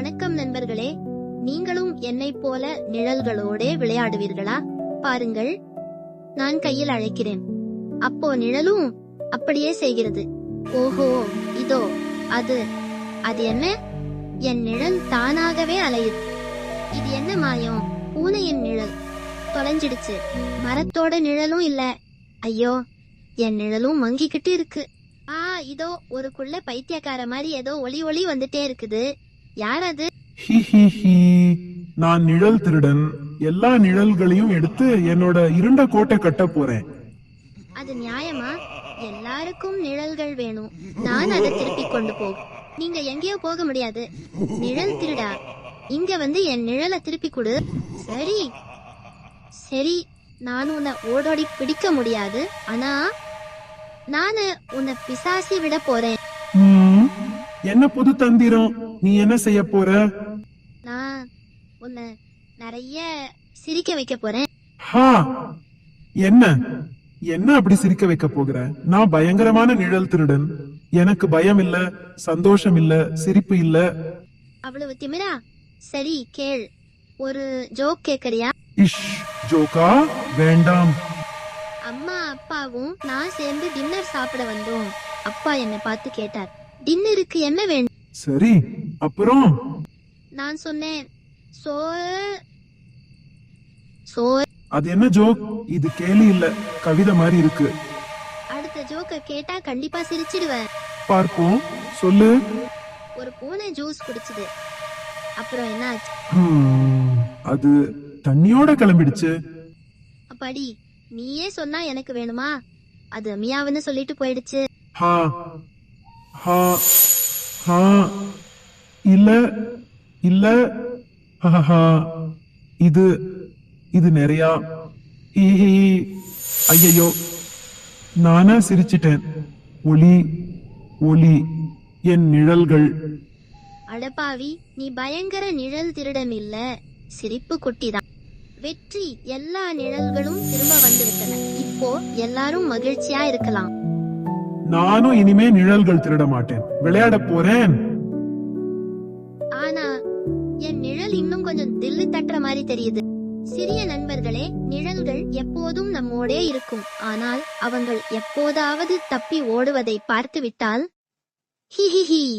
வணக்கம் நண்பர்களே, நீங்களும் என்னைப் போல நிழல்களோடே விளையாடுவீர்களா? பாருங்கள், நான் கையில் அழைக்கிறேன், அப்போ நிழலும் அப்படியே செய்கிறது. ஓஹோ, இதோ அது என்ன? என் நிழல் தானாகவே அலையுது. இது என்ன மாயம்? பூனையின் நிழல் தொலைஞ்சிடுச்சு. மரத்தோட நிழலும் இல்ல. ஐயோ, என் நிழலும் மங்கிக்கிட்டு இருக்கு. இதோ ஒரு குள்ள பைத்தியக்கார மாதிரி ஏதோ ஒளி வந்துட்டே இருக்குது. யார் அது? நான் நிழல் திருடன். எல்லா நிழல்களையும் எடுத்து என்னோட இருண்ட கோட்டை கட்ட போறேன். அது நியாயமா? எல்லாருக்கும் நிழல்கள் வேணும். நான் அதை திருப்பி கொண்டு போக. நீங்க எங்கேயோ போக முடியாது. நிழல் திருடா, இங்க வந்து என் நிழலை திருப்பி கொடு. சரி சரி, நான் உன்னை ஓடோடி பிடிக்க முடியாது. ஆனா நானு உன்னை பிசாசி விட போறேன். என்ன புது தந்திரம்? நீ என்ன செய்ய போற? நான் உன்னை நிறைய சிரிக்க வைக்க போறேன். என்ன என்ன அப்படி சிரிக்க வைக்க போகிற? நான் பயங்கரமான நிழல் திருடன். எனக்கு பயம் இல்ல, சந்தோஷம் இல்ல, சிரிப்பு இல்ல. அவ்வளவு திமிரா? சரி கேள், ஒரு ஜோக் கேக்குறியா? ஜோக்கா? வேண்டாம். அம்மா அப்பாவும் நான் சேர்ந்து டின்னர் சாப்பிட வந்தோம். அப்பா என்னை பார்த்து கேட்டார், டின்னருக்கு என்ன வேண்டும்? சரி, அப்புறம் நான் சொன்னேன், சோறு. அது என்ன ஜோக்? இது கேலி இல்ல, கவிதை மாதிரி இருக்கு. அடுத்த ஜோக்க கேட்டா கண்டிப்பா சிரிச்சிடுவேன். பார்ப்போம், சொல்லு. ஒரு பூனை ஜூஸ் குடிச்சது. அப்புறம் என்ன ஆச்சு? அது தண்ணியோட கிளம்பிடுச்சு. அப்பாடி, நீயே சொன்னா எனக்கு வேணுமா? அது மியாவுன்னு சொல்லிட்டு போயிடுச்சு. இல்ல இல்ல, இது நிறைய. ஐயோ, நானா சிரிச்சிட்டேன். ஒளி ஒளி, என் நிழல்கள். அடப்பாவி, நீ பயங்கர நிழல் திருடன் இல்ல, சிரிப்பு குட்டிதான். வெற்றி, எல்லா நிழல்களும் திரும்ப வந்துவிட்டன. இப்போ எல்லாரும் மகிழ்ச்சியா இருக்கலாம். நானும் இனிமே நிழல்கள் திருட மாட்டேன், விளையாட போறேன். ஆனா என் நிழல் இன்னும் கொஞ்சம் தில்லு தட்டுற மாதிரி தெரியுது. சிறிய நண்பர்களே, நிழல்கள் எப்போதும் நம்மோடே இருக்கும். ஆனால் அவங்கள் எப்போதாவது தப்பி ஓடுவதை பார்த்து விட்டால் ஹிஹிஹி